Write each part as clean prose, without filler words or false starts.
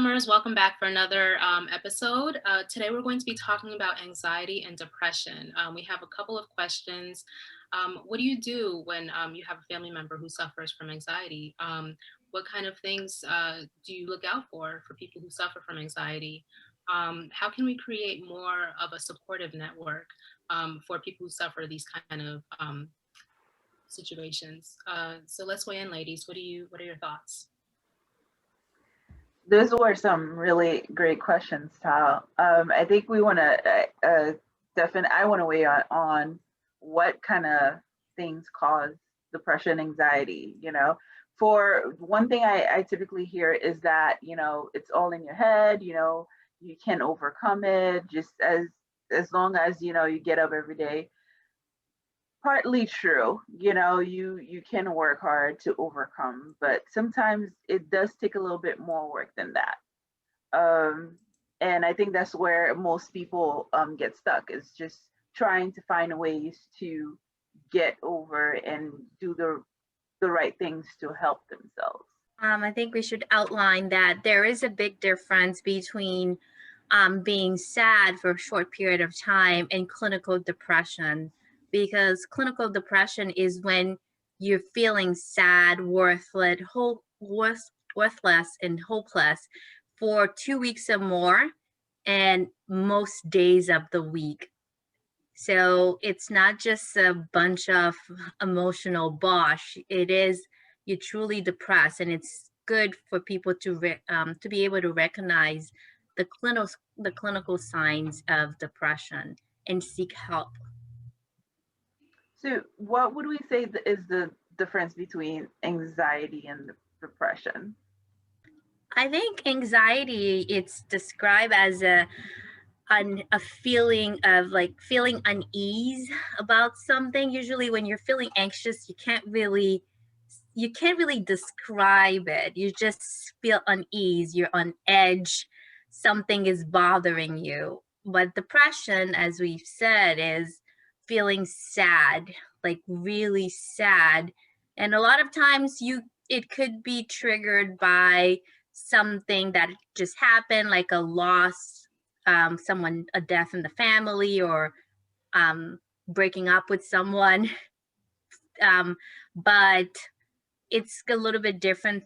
newcomers, welcome back for another episode. Today we're going to be talking about anxiety and depression. We have a couple of questions. What do you do when you have a family member who suffers from anxiety? What kind of things do you look out for people who suffer from anxiety? How can we create more of a supportive network for people who suffer these kind of situations? So let's weigh in, ladies. What are your thoughts? Those were some really great questions, Tal. I think we want to definitely. I want to weigh on what kind of things cause depression, anxiety. For one thing, I typically hear is that it's all in your head. You can overcome it just as long as you get up every day. Partly true. You can work hard to overcome, but sometimes it does take a little bit more work than that. And I think that's where most people get stuck, is just trying to find ways to get over and do the right things to help themselves. I think we should outline that there is a big difference between being sad for a short period of time and clinical depression, because clinical depression is when you're feeling sad, worthless, and hopeless for 2 weeks or more, and most days of the week. So it's not just a bunch of emotional bosh. It is, you're truly depressed, and it's good for people to be able to recognize the clinical signs of depression and seek help. So, what would we say is the difference between anxiety and depression? I think anxiety, it's described as a feeling of like feeling unease about something. Usually when you're feeling anxious, you can't really describe it. You just feel unease, you're on edge, something is bothering you. But depression, as we've said, is feeling sad, like really sad. And a lot of times it could be triggered by something that just happened, like a loss, a death in the family, or breaking up with someone. But it's a little bit different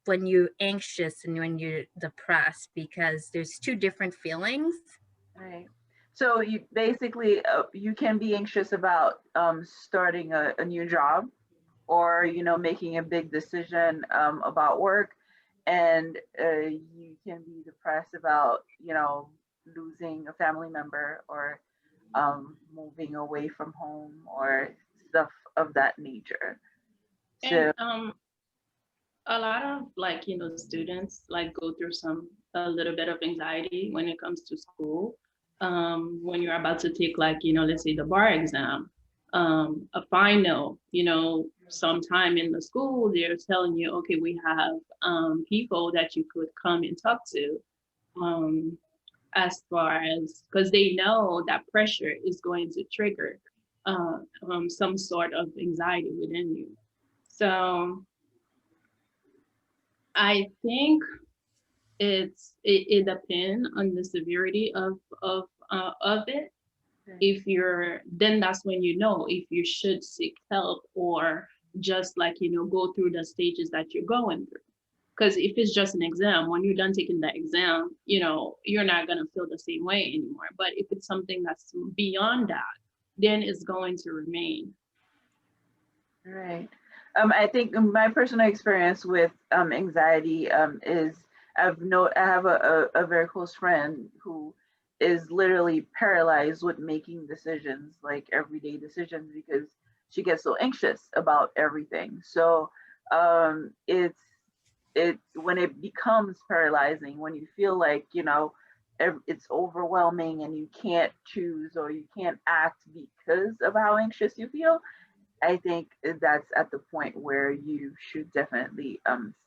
when you're anxious and when you're depressed, because there's two different feelings. Right. So you basically you can be anxious about starting a new job, or making a big decision about work, and you can be depressed about losing a family member, or moving away from home, or stuff of that nature. And So a lot of students go through a little bit of anxiety when it comes to school. When you're about to take let's say the bar exam, a final, sometime in the school, they're telling you, okay, we have people that you could come and talk to, um, as far as, because they know that pressure is going to trigger some sort of anxiety within you. So I think it depends on the severity of it. If then that's when if you should seek help, or just go through the stages that you're going through. Because if it's just an exam, when you're done taking the exam, you're not gonna feel the same way anymore. But if it's something that's beyond that, then it's going to remain. right. I think my personal experience with anxiety is I have a very close friend who is literally paralyzed with making decisions, like everyday decisions, because she gets so anxious about everything. So it when it becomes paralyzing, when you feel like it's overwhelming and you can't choose, or you can't act because of how anxious you feel. I think that's at the point where you should definitely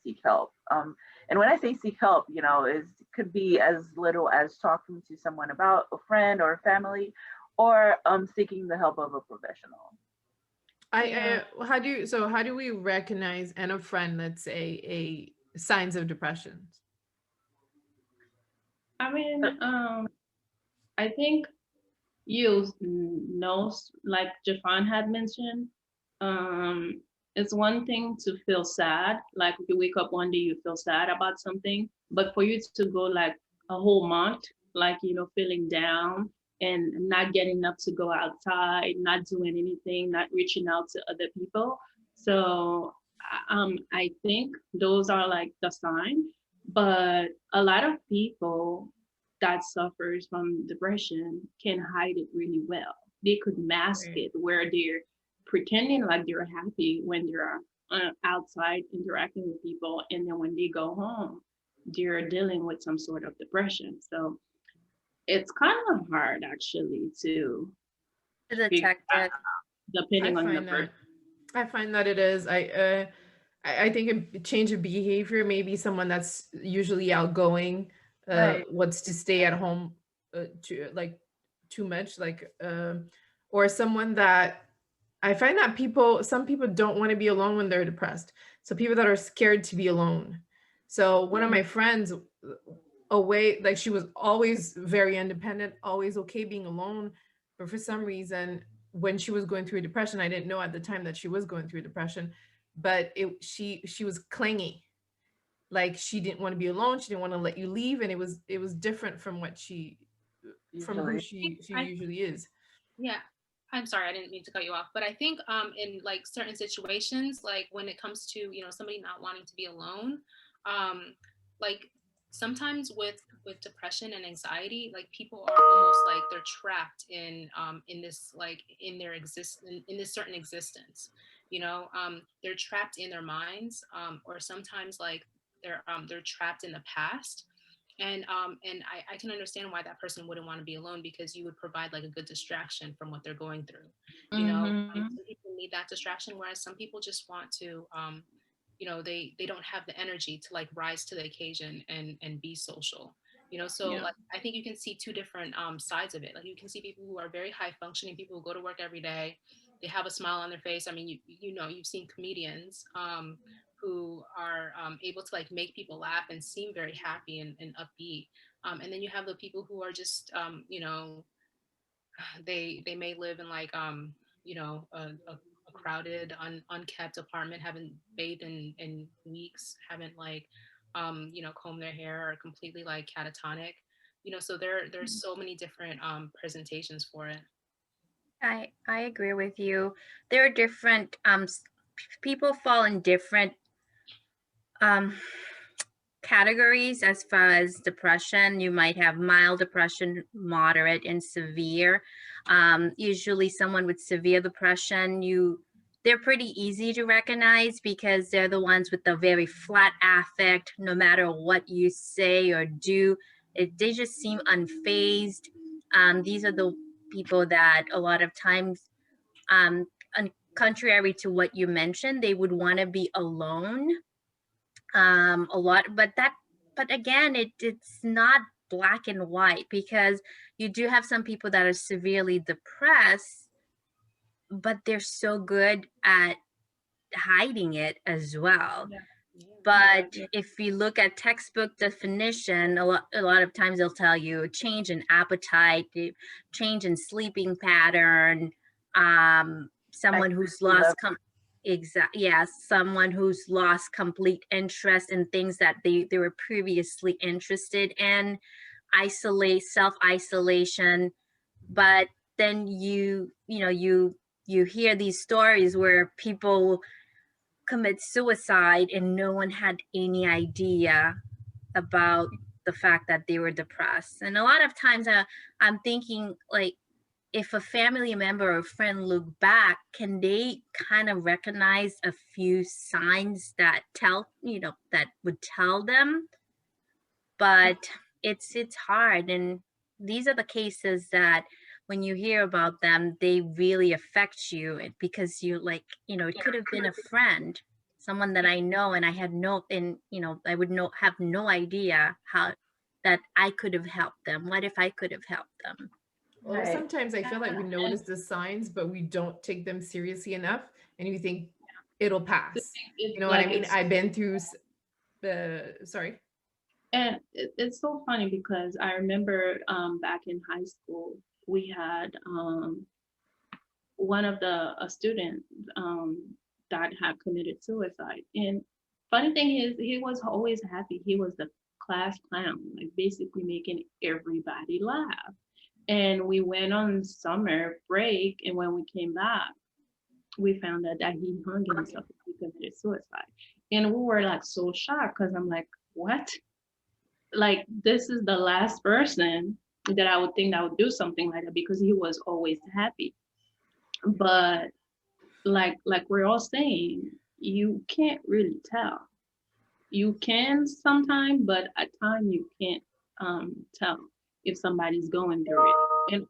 seek help. And when I say seek help, it could be as little as talking to someone, about a friend or a family, or seeking the help of a professional. How do we recognize in a friend, let's say, a signs of depression? I mean, I think you know, like Jafan had mentioned, um, it's one thing to feel sad, like if you wake up one day, you feel sad about something, but for you to go like a whole month, like, feeling down and not getting up to go outside, not doing anything, not reaching out to other people. So, I think those are like the sign, but a lot of people that suffers from depression can hide it really well. They could mask Right. it where they're pretending like they're happy when they're outside interacting with people, and then when they go home, they're dealing with some sort of depression. So it's kind of hard actually to To figure detect out it. I depending on the find person. that I find that it is. I think a change of behavior, maybe someone that's usually outgoing, Right. wants to stay at home, too, like too much, like, or someone that I find that some people don't want to be alone when they're depressed. So people that are scared to be alone. So one of my friends, away, like she was always very independent, always okay being alone, but for some reason, when she was going through a depression, I didn't know at the time that she was going through a depression, but she was clingy, like she didn't want to be alone, she didn't want to let you leave, and it was different from what from who Usually. she I, usually is. yeah, I'm sorry, I didn't mean to cut you off, but I think in like certain situations, like when it comes to somebody not wanting to be alone, like sometimes with depression and anxiety, like people are almost like they're trapped in this like in their in this certain existence, they're trapped in their minds, or sometimes like they're trapped in the past, and I can understand why that person wouldn't want to be alone, because you would provide like a good distraction from what they're going through. Mm-hmm. Some people need that distraction, whereas some people just want to they don't have the energy to like rise to the occasion and be social. So Yeah. like I think you can see two different sides of it. Like you can see people who are very high functioning, people who go to work every day, they have a smile on their face. I mean, you've seen comedians who are able to like make people laugh and seem very happy and upbeat. And then you have the people who are just, they may live in like, a crowded, unkept apartment, haven't bathed in weeks, haven't like, combed their hair, or completely like catatonic. So there's so many different presentations for it. I agree with you. There are different people fall in different um categories as far as depression. You might have mild depression, moderate, and severe. Usually someone with severe depression, they're pretty easy to recognize because they're the ones with the very flat affect. No matter what you say or do, they just seem unfazed. These are the people that a lot of times, um, contrary to what you mentioned, they would want to be alone a lot, but again, it's not black and white, because you do have some people that are severely depressed, but they're so good at hiding it as well. Yeah. But if you look at textbook definition, a lot of times they'll tell you change in appetite, change in sleeping pattern, someone who's Activity level. someone who's lost complete interest in things that they were previously interested in, self-isolation. But then you hear these stories where people commit suicide and no one had any idea about the fact that they were depressed. And a lot of times I'm thinking, like, if a family member or friend look back, can they kind of recognize a few signs that that would tell them? But it's hard, and these are the cases that when you hear about them, they really affect you, because you like, it could have been a friend, someone that I know, and I had no, and I would have no idea how that I could have helped them. What if I could have helped them? Well, Right. sometimes I feel like we notice the signs, but we don't take them seriously enough, and we think it'll pass. You It's know what I like mean? it's I've been through. Sorry. And it's so funny because I remember back in high school, we had one of the a student that had committed suicide. And funny thing is, he was always happy. He was the class clown, like basically making everybody laugh. And we went on summer break, and when we came back, we found out that he hung himself. He committed suicide, and we were like so shocked because I'm like, what? Like this is the last person that I would think that would do something like that because he was always happy. But like we're all saying, you can't really tell. You can sometimes, but at time you can't tell if somebody's going through it. And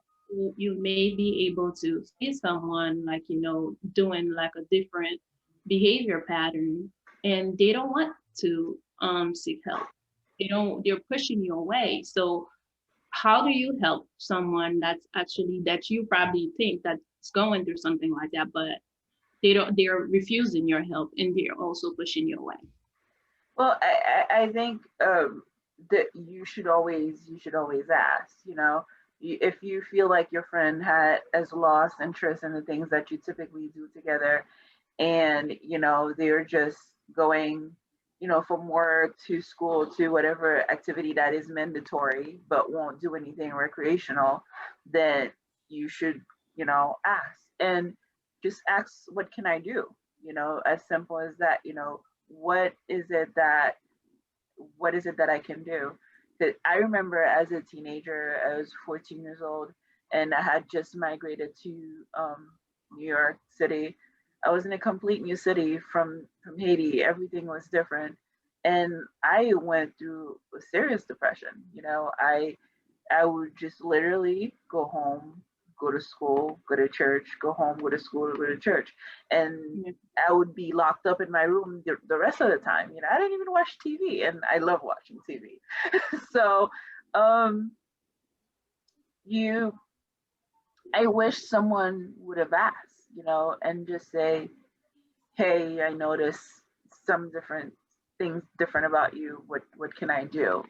you may be able to see someone like, you know, doing like a different behavior pattern and they don't want to seek help. They're pushing you away. So how do you help someone that's actually that you probably think that's going through something like that, but they're refusing your help and they're also pushing you away? Well, I think that you should always ask. You know, if you feel like your friend has lost interest in the things that you typically do together, and you know they're just going, you know, from work to school to whatever activity that is mandatory, but won't do anything recreational, then you should, you know, ask and just ask, what can I do? You know, as simple as that. You know, what is it that I can do? That I remember as a teenager, I was 14 years old, and I had just migrated to New York City. I was in a complete new city from Haiti. Everything was different, and I went through a serious depression. You know, I would just literally go home, go to school, go to church, go home, go to school, go to church. And I would be locked up in my room the rest of the time. You know, I didn't even watch TV, and I love watching TV. So, um, you, I wish someone would have asked, you know, and just say, hey, I noticed some different things different about you. What can I do?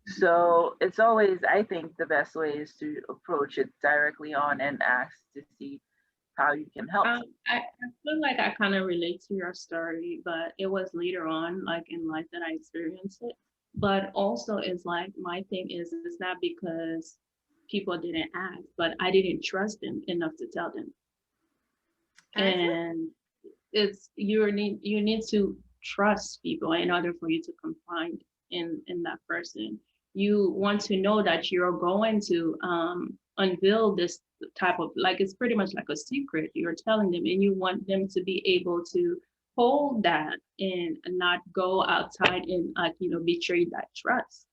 So it's always, I think the best way is to approach it directly on and ask to see how you can help. I feel like I kind of relate to your story, but it was later on, like in life, that I experienced it. But also, it's like my thing is, it's not because people didn't ask, but I didn't trust them enough to tell them. And it's you need to trust people in order for you to confide in that person. You want to know that you're going to unveil this type of, like, it's pretty much like a secret you're telling them, and you want them to be able to hold that and not go outside and like, you know, betray that trust,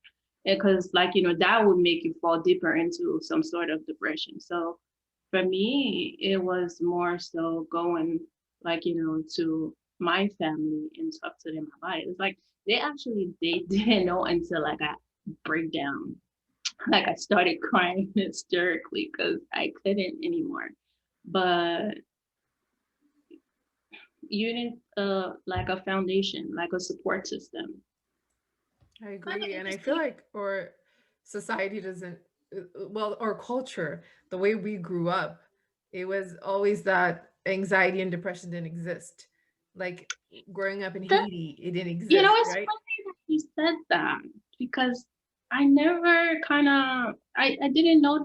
because like, you know, that would make you fall deeper into some sort of depression. So for me, it was more so going, like, you know, to my family and talk to them about it. It's like they didn't know until like I break down. Like I started crying hysterically because I couldn't anymore. But you need like a foundation, like a support system. I agree. And I feel like our society doesn't, well, our culture, the way we grew up, it was always that anxiety and depression didn't exist. Like growing up in That, Haiti, it didn't you know, exist, it's right? funny that you said that because I never kind of I didn't know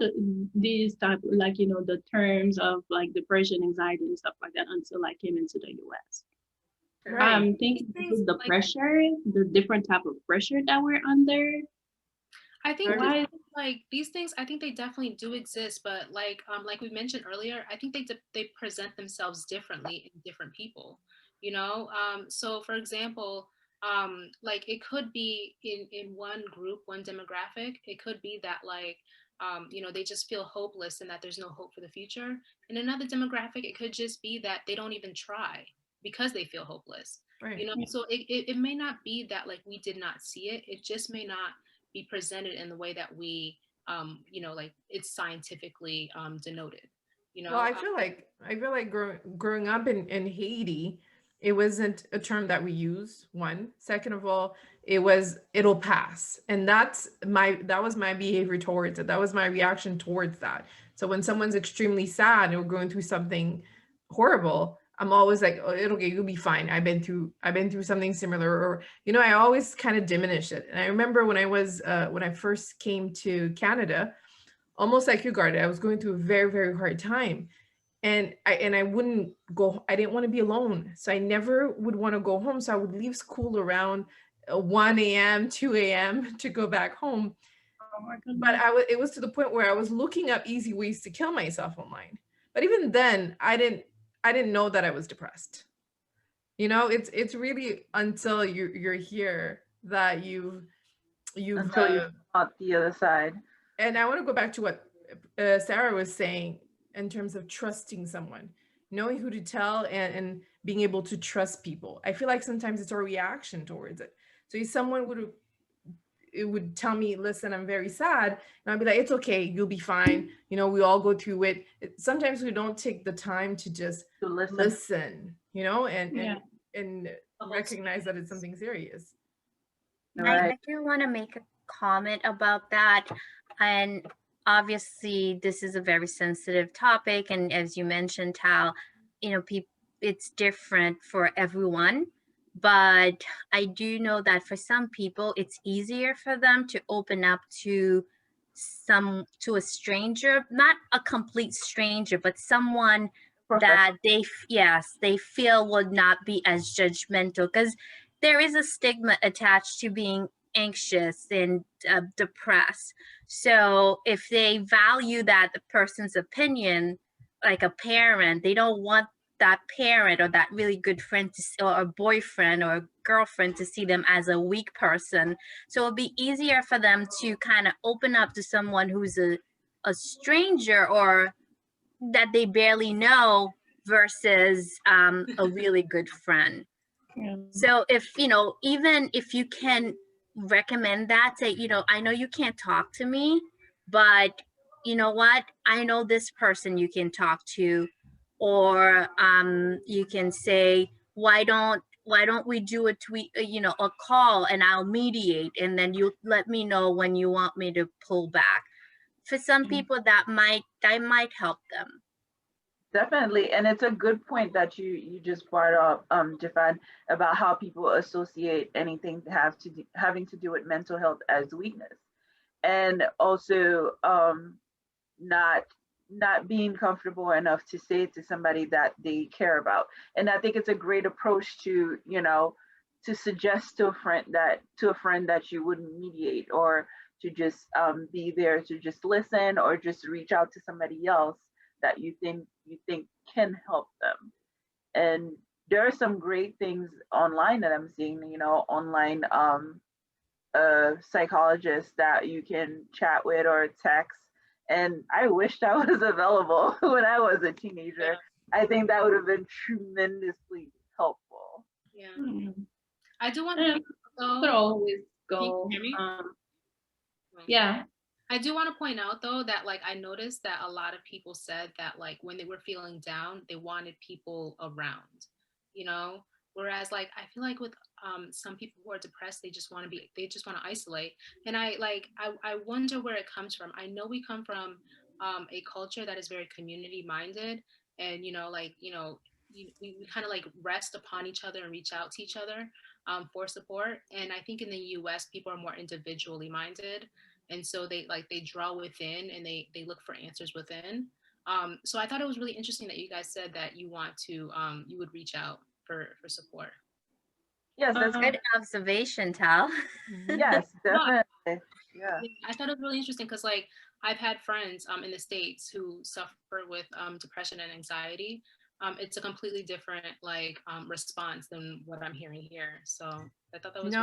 these type, like, you know, the terms of like depression, anxiety, and stuff like that until I came into the U.S. Right. I'm thinking These this things is the like pressure, the different type of pressure that we're under. I think Right. Why? like these things, I think they definitely do exist, but like we mentioned earlier, I think they present themselves differently in different people, you know. So for example, like it could be in one group, one demographic, it could be that like you know, they just feel hopeless and that there's no hope for the future. In another demographic, it could just be that they don't even try because they feel hopeless, you Right. know. So it may not be that like we did not see it, it just may not be presented in the way that we you know, like it's scientifically denoted, you Well, know. I feel like growing up in Haiti, it wasn't a term that we use, one. Second of all, it'll pass. And that was my behavior towards it. That was my reaction towards that. So when someone's extremely sad or going through something horrible, I'm always like, oh, you'll be fine. I've been through something similar, or, I always kind of diminish it. And I remember when I first came to Canada, almost like you, Garda, I was going through a very, very hard time. And I didn't want to be alone. So I never would want to go home. So I would leave school around 1 a.m., 2 a.m. to go back home. Oh my goodness. But it was to the point where I was looking up easy ways to kill myself online. But even then, I didn't know that I was depressed. It's really until you're here that you've Until you're on the other side. And I want to go back to what Sarah was saying in terms of trusting someone, knowing who to tell, and being able to trust people. I feel like sometimes it's our reaction towards it. So if someone would tell me, listen, I'm very sad, and I'd be like, it's okay, you'll be fine. We all go through it. Sometimes we don't take the time to just listen, and recognize that it's something serious. I do want to make a comment about that. And obviously this is a very sensitive topic, and as you mentioned, how it's different for everyone, but I do know that for some people it's easier for them to open up to a stranger, not a complete stranger, but someone that they feel would not be as judgmental, because there is a stigma attached to being anxious and depressed. So if they value that the person's opinion, like a parent, they don't want that parent or that really good friend or a boyfriend or a girlfriend to see them as a weak person. So it'll be easier for them to kind of open up to someone who's a stranger or that they barely know versus a really good friend. Yeah. So if, even if you can recommend that, say, I know you can't talk to me, but you know what, I know this person you can talk to, or you can say, why don't we do a tweet, a call, and I'll mediate, and then you let me know when you want me to pull back. For some people that might help them. Definitely. And it's a good point that you just brought up, Jafan, about how people associate anything having to do with mental health as weakness. And also not being comfortable enough to say to somebody that they care about. And I think it's a great approach to, to suggest to a friend that you wouldn't mediate, or to just be there to just listen, or just reach out to somebody else that you think can help them. And there are some great things online that I'm seeing, online psychologists that you can chat with or text. And I wish that was available when I was a teenager. I think that would have been tremendously helpful. Yeah. Mm-hmm. I do want to could always go. Can you hear me? Yeah. I do want to point out though that I noticed that a lot of people said that when they were feeling down, they wanted people around, whereas I feel like with some people who are depressed, they just want to isolate. And I wonder where it comes from. I know we come from a culture that is very community minded, and we kind of rest upon each other and reach out to each other for support. And I think in the US, people are more individually minded. And so they draw within, and they look for answers within. So I thought it was really interesting that you guys said that you would reach out for support. Yes, that's good observation, Tal. Yes, definitely. Yeah. I thought it was really interesting because I've had friends in the States who suffer with depression and anxiety. It's a completely different response than what I'm hearing here. So I thought that was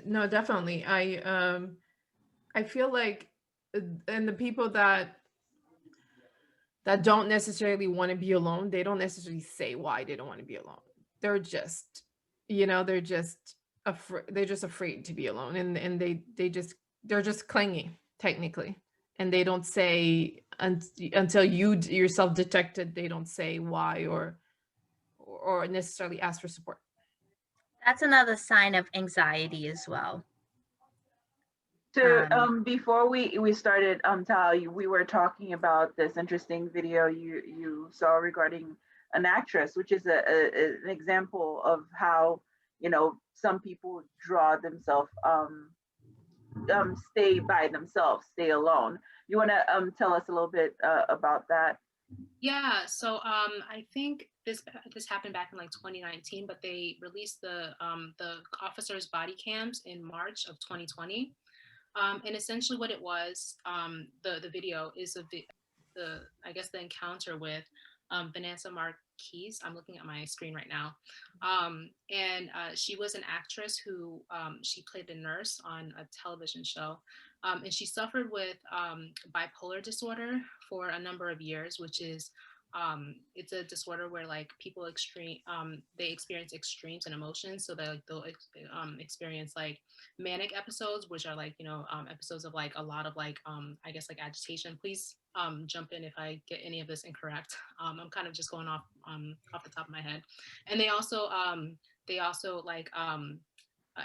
no, definitely. I feel like, and the people that don't necessarily want to be alone, they don't necessarily say why they don't want to be alone. They're just, they're just afraid to be alone, and they're just clingy, technically, and they don't say until you yourself detect it. They don't say why or or necessarily ask for support. That's another sign of anxiety as well. So Um, before we started, Tal, we were talking about this interesting video you saw regarding an actress, which is an example of how, you know, some people draw themselves, stay by themselves, stay alone. You want to tell us a little bit about that? Yeah, so I think this happened back in like 2019, but they released the officers' body cams in March of 2020. And essentially what it was, the video is the I guess the encounter with Vanessa Marquez. I'm looking at my screen right now. And she was an actress who she played a nurse on a television show. And she suffered with bipolar disorder for a number of years, which is it's a disorder where like people they experience extremes in emotions. So they'll experience like manic episodes, which are like, you know, episodes of like a lot of like I guess like agitation. Please jump in if I get any of this incorrect. I'm kind of just going off the top of my head. And they also like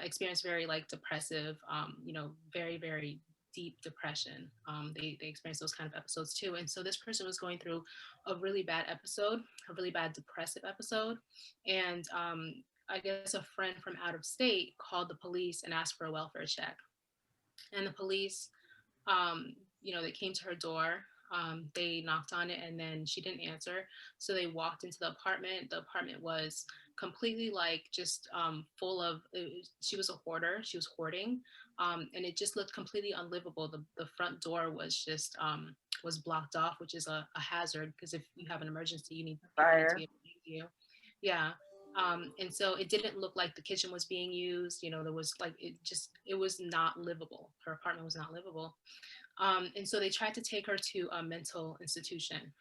experience very like depressive, you know, very, very deep depression. They experience those kind of episodes too. And so this person was going through a really bad episode, a really bad depressive episode. And I guess a friend from out of state called the police and asked for a welfare check. And the police, you know, they came to her door. They knocked on it and then she didn't answer. So they walked into the apartment. The apartment was completely like just full of, she was a hoarder. She was hoarding. And it just looked completely unlivable. The front door was just, was blocked off, which is a hazard because if you have an emergency, you need Fire. to be able to use you. Yeah. And so it didn't look like the kitchen was being used. You know, there was like, it was not livable. Her apartment was not livable. And so they tried to take her to a mental institution.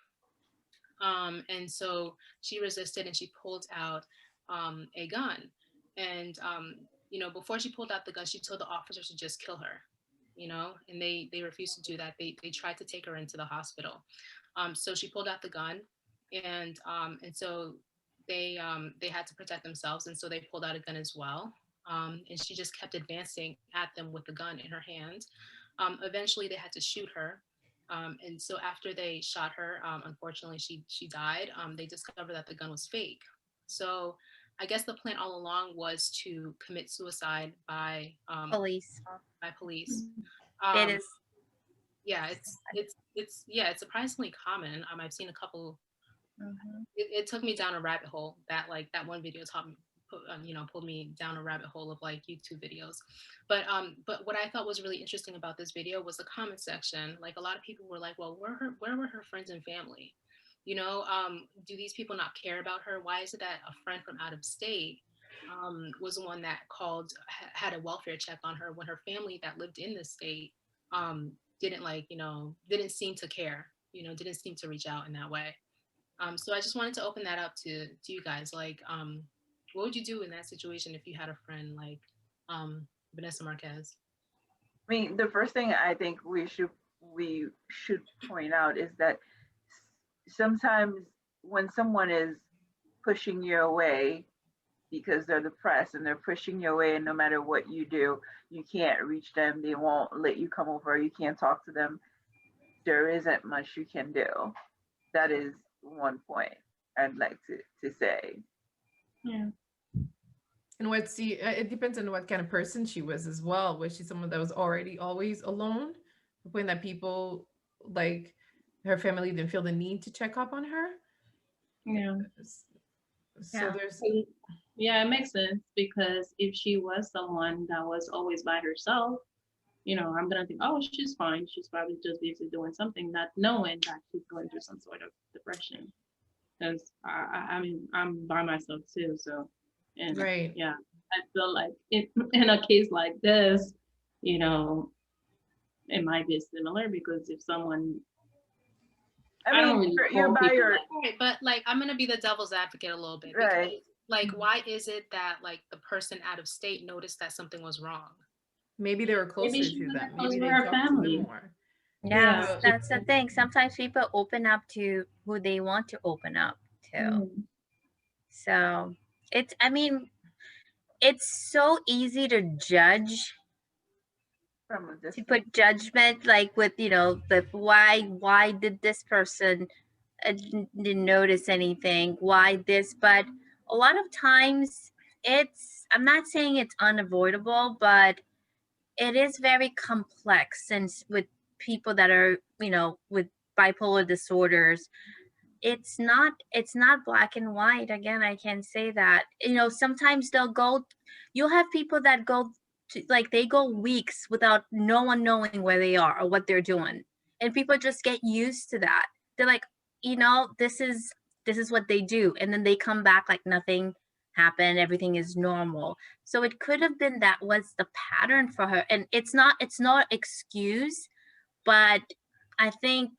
And so she resisted and she pulled out a gun. And, you know, before she pulled out the gun, she told the officers to just kill her, you know, and they refused to do that. They tried to take her into the hospital. So she pulled out the gun and so they had to protect themselves. And so they pulled out a gun as well. And she just kept advancing at them with the gun in her hand. Eventually they had to shoot her. And so after they shot her, unfortunately she died. They discovered that the gun was fake. So I guess the plan all along was to commit suicide by police. police. It is. Yeah, it's surprisingly common. I've seen a couple. It took me down a rabbit hole. That one video taught me, you know, pulled me down a rabbit hole of like YouTube videos. But what I thought was really interesting about this video was the comment section. Like a lot of people were like, well, where were her friends and family? You know, do these people not care about her? Why is it that a friend from out of state was the one that had a welfare check on her when her family that lived in the state didn't didn't seem to care, you know, didn't seem to reach out in that way. So I just wanted to open that up to you guys. Like, what would you do in that situation if you had a friend like Vanessa Marquez? I mean, the first thing I think we should point out is that sometimes when someone is pushing you away because they're depressed and they're pushing you away, and no matter what you do, you can't reach them, they won't let you come over, you can't talk to them, there isn't much you can do. That is one point I'd like to say. Yeah. And it depends on what kind of person she was as well. Was she someone that was already always alone, the point that people like her family didn't feel the need to check up on her? Yeah. So Yeah. there's. Yeah, it makes sense because if she was someone that was always by herself, you know, I'm gonna think, oh, she's fine. She's probably just busy doing something, not knowing that she's going through some sort of depression. Because I mean, I'm by myself too, so and Right. yeah, I feel like in a case like this, you know, it might be similar because if someone I mean, really you're call by people your like Right, but like I'm gonna be the devil's advocate a little bit. Right. Because, like, why is it that like the person out of state noticed that something was wrong? Maybe they were closer maybe she to was them. close Maybe to they her talked to family. them more. Yeah, Yeah. that's the thing. Sometimes people open up to who they want to open up to. So it's, I mean, it's so easy to judge, From a to distance. put judgment, like with, you know, the why did this person didn't notice anything, why this, but a lot of times it's, I'm not saying it's unavoidable, but it is very complex, since with people that are, you know, with bipolar disorders, it's not black and white. Again, I can say that, you know, sometimes you'll have people that go to, like, they go weeks without no one knowing where they are or what they're doing, and people just get used to that. They're like, you know, this is what they do, and then they come back like nothing happened, everything is normal. So it could have been that was the pattern for her, and it's not excuse, but I think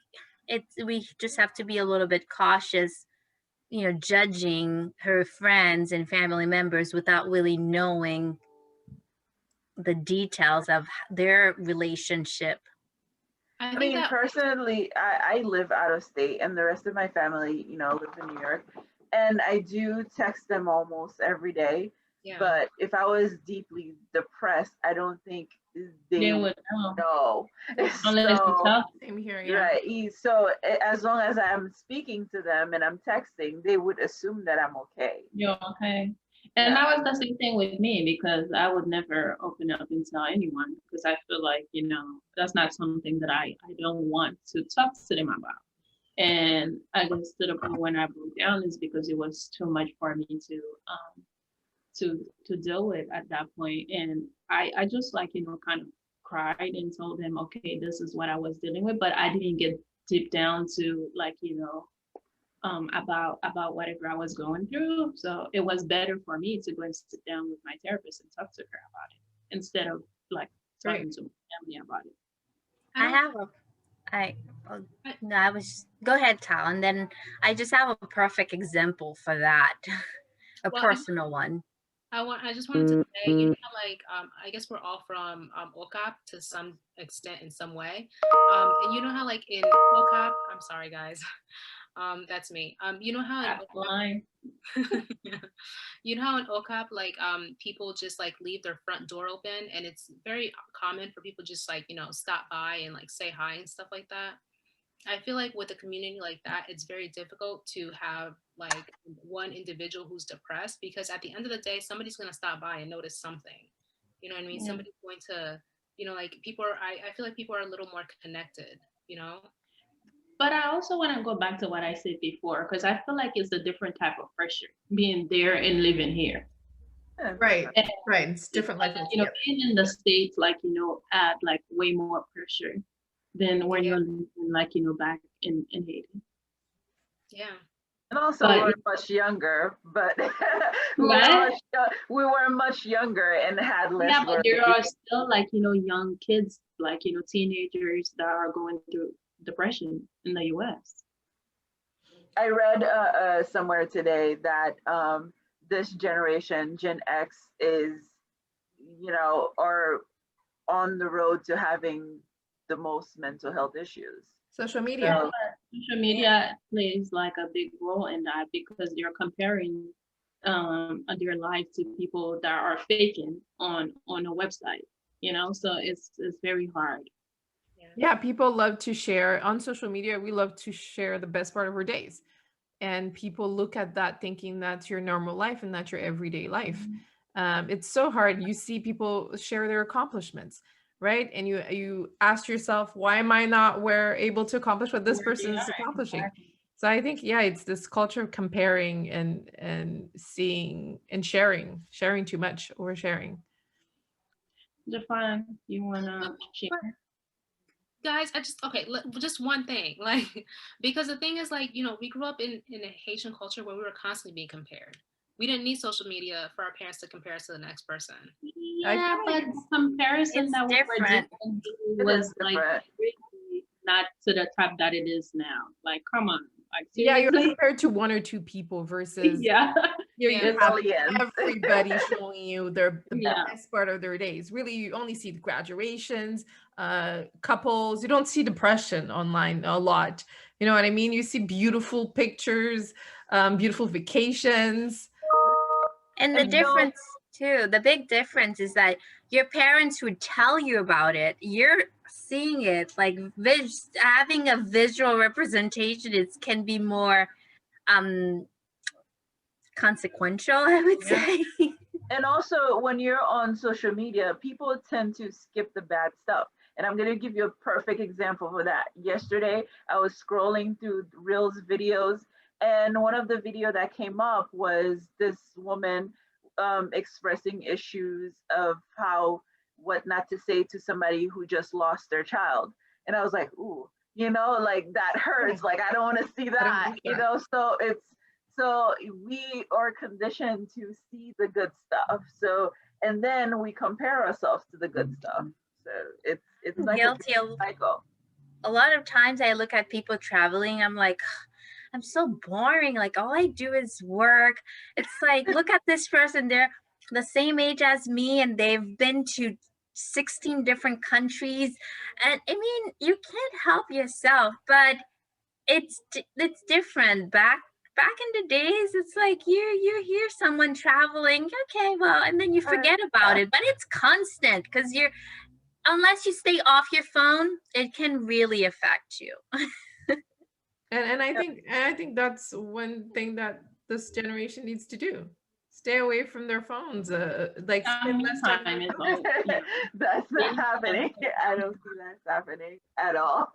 we just have to be a little bit cautious, you know, judging her friends and family members without really knowing the details of their relationship. I I think mean, that personally, I live out of state and the rest of my family, live in New York. And I do text them almost every day. yeah. But if I was deeply depressed, I don't think They they would would know know. unless you So, tell. Same here. Yeah. right. So as long as I'm speaking to them and I'm texting, they would assume that I'm okay. You're okay. And Yeah. that was the same thing with me because I would never open up and tell anyone because I feel like, that's not something that I don't want to talk to them about. And I guess to the point when I broke down is because it was too much for me to deal with at that point. And I just like, kind of cried and told him, okay, this is what I was dealing with, but I didn't get deep down to like, about whatever I was going through. So it was better for me to go and sit down with my therapist and talk to her about it instead of like talking Right. to my family about it. I have a I no, I was go ahead, Tal, and then I just have a perfect example for that. A Well, personal one. I just wanted to say, you know how like I guess we're all from OCAP to some extent in some way. And you know how like in OCAP, I'm sorry guys. That's me. You know how in That's fine. you know how in OCAP like people just like leave their front door open, and it's very common for people just like, stop by and like say hi and stuff like that. I feel like with a community like that, it's very difficult to have like one individual who's depressed, because at the end of the day, somebody's going to stop by and notice something. You know what I mean? Yeah. Somebody's going to, like people are, I feel like people are a little more connected, But I also want to go back to what I said before because I feel like it's a different type of pressure being there and living here. Yeah. Right. And Right. It's different life altogether. being in the States, like, add like way more pressure than when Yeah. you're living like, back in Haiti. Yeah. And also, But- we were much younger, but What? we were much younger and had less. Yeah, but there worries. are still like, young kids, like, teenagers that are going through depression in the US. I read somewhere today that this generation, Gen X, is, are on the road to having the most mental health issues. Social Yeah, media. So, but social media plays like a big role in that because they're comparing their life to people that are faking on a website, so it's very hard. Yeah, people love to share on social media. We love to share the best part of our days. And people look at that thinking that's your normal life and that's your everyday life. It's so hard. You see people share their accomplishments, right? And you ask yourself, why am I not able to accomplish what this Where they person is are, accomplishing? exactly. So I think, yeah, it's this culture of comparing and seeing and sharing too much, oversharing. Jafan, you wanna share? Guys, just one thing, like, because the thing is, like, we grew up in a Haitian culture where we were constantly being compared. We didn't need social media for our parents to compare us to the next person. Yeah, but the comparison It's that we were different. doing It was is like different. really not to the type that it is now. Like, come on, like Yeah, you're seriously? compared to one or two people versus Yeah, you Yeah. have Millions. everybody showing you the Yeah. best part of their days. Really, you only see the graduations, couples. You don't see depression online a lot. You know what I mean? You see beautiful pictures, beautiful vacations. And the difference too, the big difference is that your parents would tell you about it. You're seeing it, like having a visual representation can be more consequential, I would say. And also, when you're on social media, people tend to skip the bad stuff. And I'm going to give you a perfect example for that. Yesterday, I was scrolling through Reels videos, and one of the video that came up was this woman expressing issues of what not to say to somebody who just lost their child. And I was like, ooh, like that hurts. Like, I don't want to see that, so we are conditioned to see the good stuff. So, and then we compare ourselves to the good stuff. So it's like guilty a cycle. A lot of times I look at people traveling, I'm like, I'm so boring. Like, all I do is work. It's like, look at this person. They're the same age as me, and they've been to 16 different countries. And I mean, you can't help yourself, but it's different. Back in the days, it's like you hear someone traveling, okay, well, and then you forget about it. But it's constant, because unless you stay off your phone, it can really affect you. And I think that's one thing that this generation needs to do. Stay away from their phones. Like spend less time. That's not happening. I don't see that happening at all.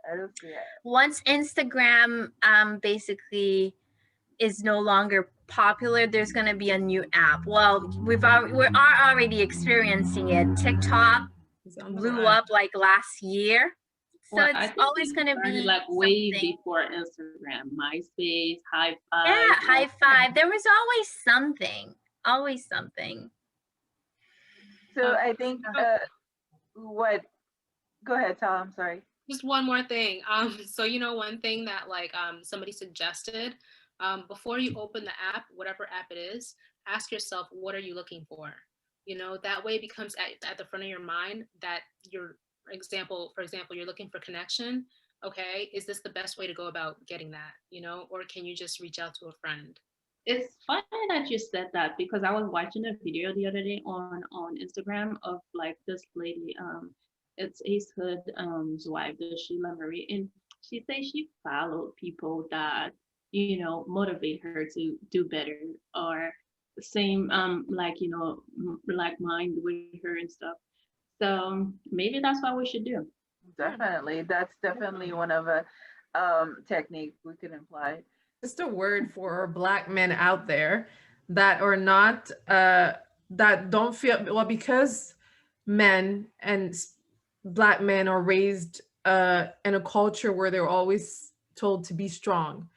I don't see it. Once Instagram basically is no longer popular, there's going to be a new app. Well, we're already experiencing it. TikTok blew up like last year. So well, it's always going to be like way before Instagram, MySpace, High Five. Yeah, High Five. There was always something. So I think go ahead, Tal, I'm sorry. Just one more thing. So one thing that somebody suggested, before you open the app, whatever app it is, ask yourself, what are you looking for? That way it becomes at the front of your mind that for example, you're looking for connection. Okay, is this the best way to go about getting that? Or can you just reach out to a friend? It's funny that you said that, because I was watching a video the other day on Instagram of like this lady, it's Ace Hood's wife, the Sheila Marie, and she says she followed people that motivate her to do better, or same like mind with her and stuff. So maybe that's what we should do. Definitely, that's definitely one of a technique we can apply. Just a word for Black men out there that are not that don't feel well, because men and Black men are raised in a culture where they're always told to be strong.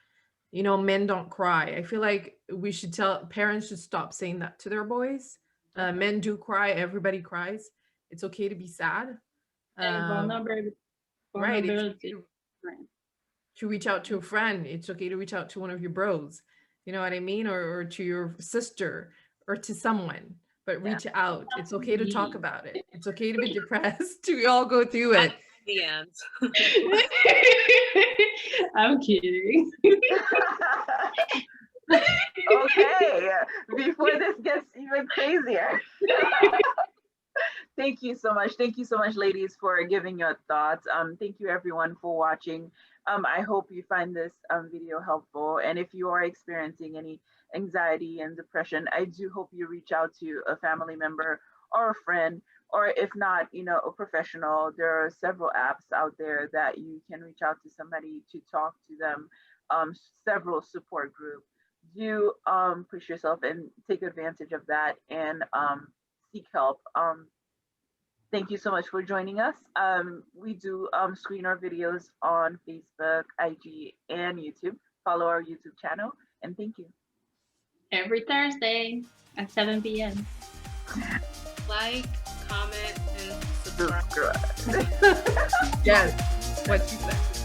Men don't cry. I feel like parents should stop saying that to their boys. Men do cry. Everybody cries. It's okay to be sad. Vulnerability. Right. To reach out to a friend. It's okay to reach out to one of your bros. You know what I mean? Or to your sister or to someone. But reach out. It's okay to talk about it. It's okay to be depressed. We all go through it. The end. I'm kidding. Okay, before this gets even crazier. Thank you so much. Thank you so much, ladies, for giving your thoughts. Thank you, everyone, for watching. I hope you find this video helpful. And if you are experiencing any anxiety and depression, I do hope you reach out to a family member or a friend, or if not, a professional. There are several apps out there that you can reach out to somebody to talk to them, several support groups. Do push yourself and take advantage of that, and seek help. Thank you so much for joining us. We do screen our videos on Facebook, IG, and YouTube. Follow our YouTube channel, and thank you. Every Thursday at 7 p.m. Like, comment, and subscribe. Subscribe. Yes, what you said.